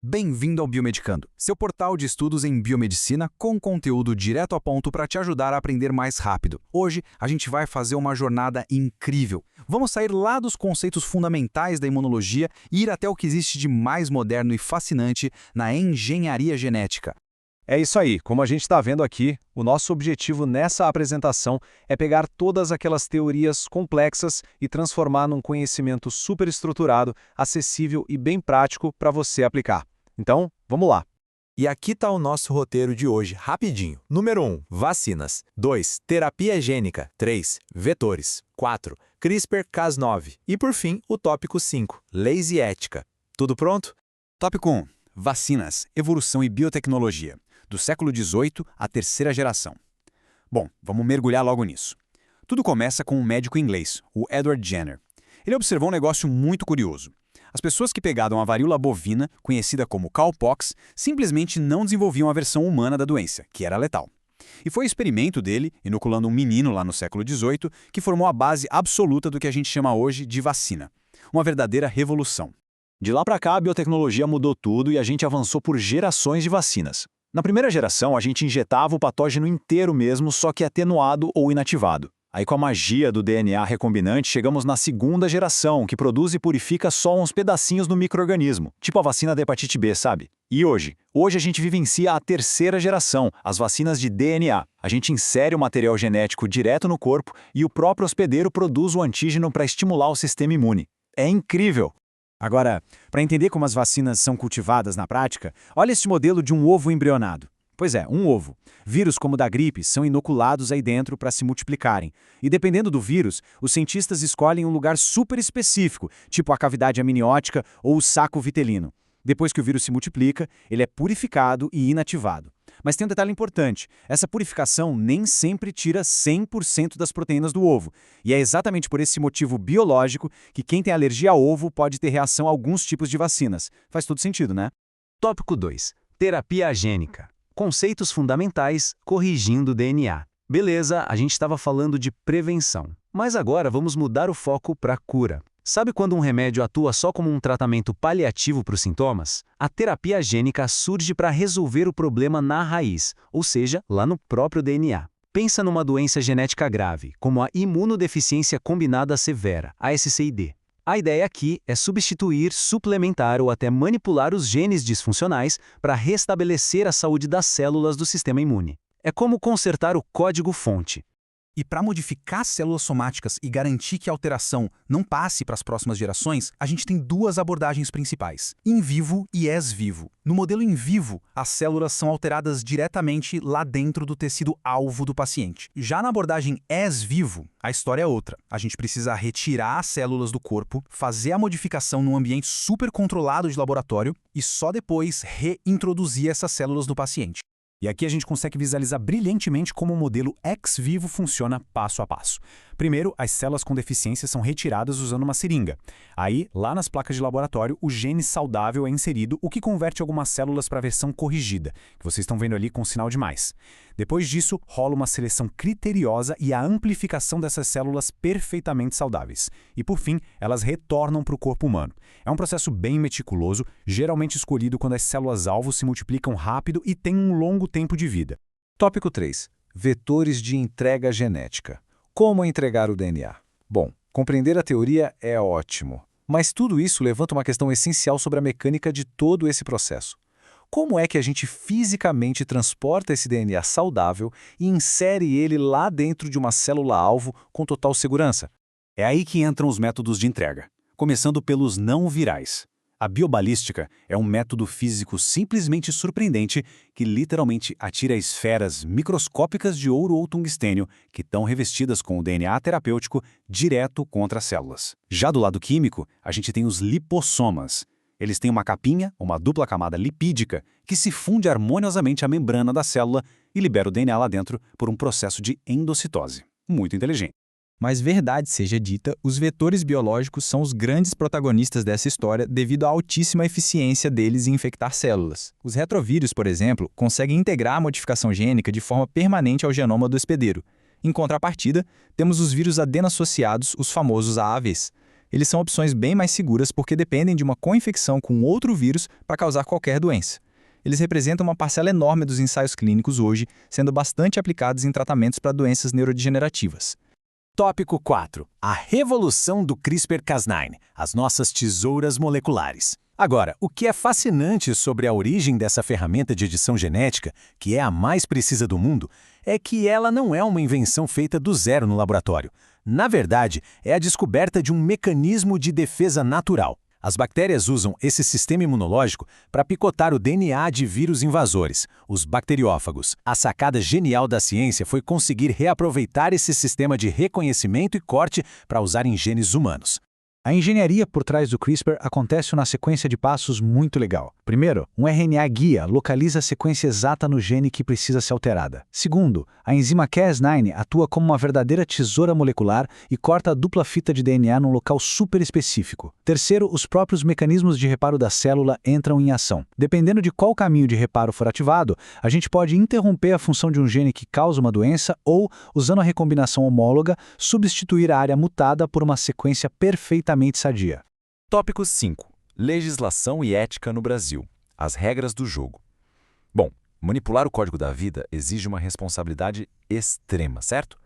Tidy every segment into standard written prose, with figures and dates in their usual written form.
Bem-vindo ao Biomedicando, seu portal de estudos em biomedicina com conteúdo direto a ponto para te ajudar a aprender mais rápido. Hoje, a gente vai fazer uma jornada incrível. Vamos sair lá dos conceitos fundamentais da imunologia e ir até o que existe de mais moderno e fascinante na engenharia genética. É isso aí, como a gente está vendo aqui, o nosso objetivo nessa apresentação é pegar todas aquelas teorias complexas e transformar num conhecimento superestruturado, acessível e bem prático para você aplicar. Então, vamos lá. E aqui está o nosso roteiro de hoje, rapidinho. Número 1, vacinas. 2, terapia gênica. 3, vetores. 4, CRISPR-Cas9. E por fim, o tópico 5, leis e ética. Tudo pronto? Tópico 1. Vacinas, evolução e biotecnologia. Do século XVIII à terceira geração. Bom, vamos mergulhar logo nisso. Tudo começa com um médico inglês, o Edward Jenner. Ele observou um negócio muito curioso. As pessoas que pegavam a varíola bovina, conhecida como cowpox, simplesmente não desenvolviam a versão humana da doença, que era letal. E foi o experimento dele, inoculando um menino lá no século XVIII, que formou a base absoluta do que a gente chama hoje de vacina. Uma verdadeira revolução. De lá para cá, a biotecnologia mudou tudo e a gente avançou por gerações de vacinas. Na primeira geração, a gente injetava o patógeno inteiro mesmo, só que atenuado ou inativado. Aí, com a magia do DNA recombinante, chegamos na segunda geração, que produz e purifica só uns pedacinhos do micro-organismo, tipo a vacina da hepatite B, sabe? E hoje? Hoje a gente vivencia a terceira geração, as vacinas de DNA. A gente insere o material genético direto no corpo e o próprio hospedeiro produz o antígeno para estimular o sistema imune. É incrível! Agora, para entender como as vacinas são cultivadas na prática, olha esse modelo de um ovo embrionado. Pois é, um ovo. Vírus como o da gripe são inoculados aí dentro para se multiplicarem. E dependendo do vírus, os cientistas escolhem um lugar super específico, tipo a cavidade amniótica ou o saco vitelino. Depois que o vírus se multiplica, ele é purificado e inativado. Mas tem um detalhe importante, essa purificação nem sempre tira 100% das proteínas do ovo. E é exatamente por esse motivo biológico que quem tem alergia ao ovo pode ter reação a alguns tipos de vacinas. Faz todo sentido, né? Tópico 2. Terapia gênica. Conceitos fundamentais corrigindo o DNA. Beleza, a gente estava falando de prevenção. Mas agora vamos mudar o foco para cura. Sabe quando um remédio atua só como um tratamento paliativo para os sintomas? A terapia gênica surge para resolver o problema na raiz, ou seja, lá no próprio DNA. Pensa numa doença genética grave, como a imunodeficiência combinada severa, a SCID. A ideia aqui é substituir, suplementar ou até manipular os genes disfuncionais para restabelecer a saúde das células do sistema imune. É como consertar o código-fonte. E para modificar células somáticas e garantir que a alteração não passe para as próximas gerações, a gente tem duas abordagens principais, in vivo e ex vivo. No modelo in vivo, as células são alteradas diretamente lá dentro do tecido-alvo do paciente. Já na abordagem ex vivo, a história é outra. A gente precisa retirar as células do corpo, fazer a modificação num ambiente super controlado de laboratório e só depois reintroduzir essas células no paciente. E aqui a gente consegue visualizar brilhantemente como o modelo ex vivo funciona passo a passo. Primeiro, as células com deficiência são retiradas usando uma seringa. Aí, lá nas placas de laboratório, o gene saudável é inserido, o que converte algumas células para a versão corrigida, que vocês estão vendo ali com sinal de mais. Depois disso, rola uma seleção criteriosa e a amplificação dessas células perfeitamente saudáveis. E por fim, elas retornam para o corpo humano. É um processo bem meticuloso, geralmente escolhido quando as células-alvo se multiplicam rápido e têm um longo tempo de vida. Tópico 3. Vetores de entrega genética. Como entregar o DNA? Bom, compreender a teoria é ótimo, mas tudo isso levanta uma questão essencial sobre a mecânica de todo esse processo. Como é que a gente fisicamente transporta esse DNA saudável e insere ele lá dentro de uma célula-alvo com total segurança? É aí que entram os métodos de entrega, começando pelos não virais. A biobalística é um método físico simplesmente surpreendente que literalmente atira esferas microscópicas de ouro ou tungstênio que estão revestidas com o DNA terapêutico direto contra as células. Já do lado químico, a gente tem os lipossomas. Eles têm uma capinha, uma dupla camada lipídica, que se funde harmoniosamente à membrana da célula e libera o DNA lá dentro por um processo de endocitose. Muito inteligente. Mas verdade seja dita, os vetores biológicos são os grandes protagonistas dessa história devido à altíssima eficiência deles em infectar células. Os retrovírus, por exemplo, conseguem integrar a modificação gênica de forma permanente ao genoma do hospedeiro. Em contrapartida, temos os vírus adeno-associados, os famosos AAVs. Eles são opções bem mais seguras porque dependem de uma co-infecção com outro vírus para causar qualquer doença. Eles representam uma parcela enorme dos ensaios clínicos hoje, sendo bastante aplicados em tratamentos para doenças neurodegenerativas. Tópico 4. A revolução do CRISPR-Cas9, as nossas tesouras moleculares. Agora, o que é fascinante sobre a origem dessa ferramenta de edição genética, que é a mais precisa do mundo, é que ela não é uma invenção feita do zero no laboratório. Na verdade, é a descoberta de um mecanismo de defesa natural. As bactérias usam esse sistema imunológico para picotar o DNA de vírus invasores, os bacteriófagos. A sacada genial da ciência foi conseguir reaproveitar esse sistema de reconhecimento e corte para usar em genes humanos. A engenharia por trás do CRISPR acontece numa sequência de passos muito legal. Primeiro, um RNA guia localiza a sequência exata no gene que precisa ser alterada. Segundo, a enzima Cas9 atua como uma verdadeira tesoura molecular e corta a dupla fita de DNA num local super específico. Terceiro, os próprios mecanismos de reparo da célula entram em ação. Dependendo de qual caminho de reparo for ativado, a gente pode interromper a função de um gene que causa uma doença ou, usando a recombinação homóloga, substituir a área mutada por uma sequência perfeitamente sadia. Tópico 5. Legislação e ética no Brasil. As regras do jogo. Bom, manipular o código da vida exige uma responsabilidade extrema, certo?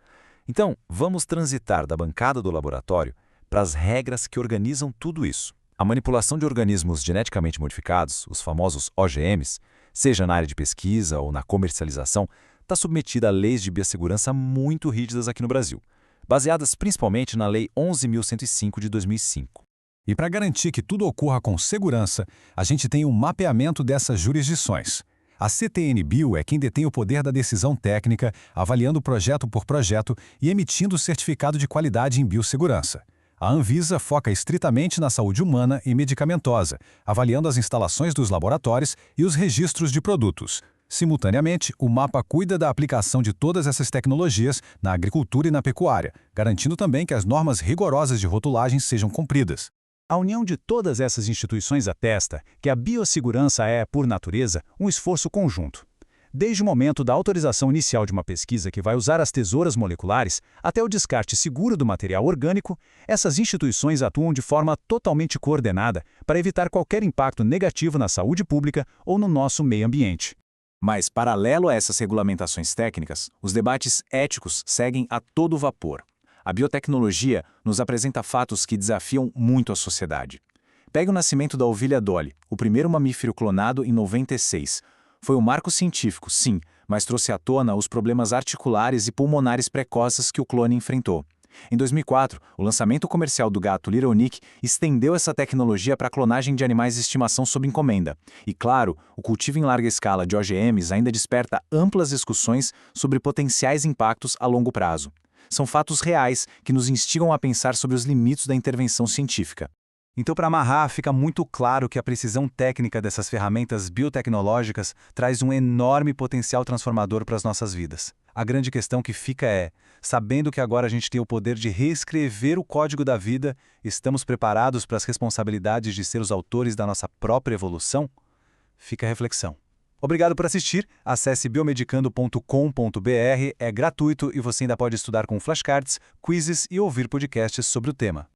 Então, vamos transitar da bancada do laboratório para as regras que organizam tudo isso. A manipulação de organismos geneticamente modificados, os famosos OGMs, seja na área de pesquisa ou na comercialização, está submetida a leis de biossegurança muito rígidas aqui no Brasil, baseadas principalmente na Lei 11.105 de 2005. E para garantir que tudo ocorra com segurança, a gente tem um mapeamento dessas jurisdições. A CTN-Bio é quem detém o poder da decisão técnica, avaliando projeto por projeto e emitindo o certificado de qualidade em biossegurança. A Anvisa foca estritamente na saúde humana e medicamentosa, avaliando as instalações dos laboratórios e os registros de produtos. Simultaneamente, o MAPA cuida da aplicação de todas essas tecnologias na agricultura e na pecuária, garantindo também que as normas rigorosas de rotulagem sejam cumpridas. A união de todas essas instituições atesta que a biossegurança é, por natureza, um esforço conjunto. Desde o momento da autorização inicial de uma pesquisa que vai usar as tesouras moleculares até o descarte seguro do material orgânico, essas instituições atuam de forma totalmente coordenada para evitar qualquer impacto negativo na saúde pública ou no nosso meio ambiente. Mas, paralelo a essas regulamentações técnicas, os debates éticos seguem a todo vapor. A biotecnologia nos apresenta fatos que desafiam muito a sociedade. Pegue o nascimento da ovelha Dolly, o primeiro mamífero clonado em 96. Foi um marco científico, sim, mas trouxe à tona os problemas articulares e pulmonares precoces que o clone enfrentou. Em 2004, o lançamento comercial do gato Little Nick estendeu essa tecnologia para a clonagem de animais de estimação sob encomenda. E, claro, o cultivo em larga escala de OGMs ainda desperta amplas discussões sobre potenciais impactos a longo prazo. São fatos reais que nos instigam a pensar sobre os limites da intervenção científica. Então, para amarrar, fica muito claro que a precisão técnica dessas ferramentas biotecnológicas traz um enorme potencial transformador para as nossas vidas. A grande questão que fica é, sabendo que agora a gente tem o poder de reescrever o código da vida, estamos preparados para as responsabilidades de ser os autores da nossa própria evolução? Fica a reflexão. Obrigado por assistir, acesse biomedicando.com.br, é gratuito e você ainda pode estudar com flashcards, quizzes e ouvir podcasts sobre o tema.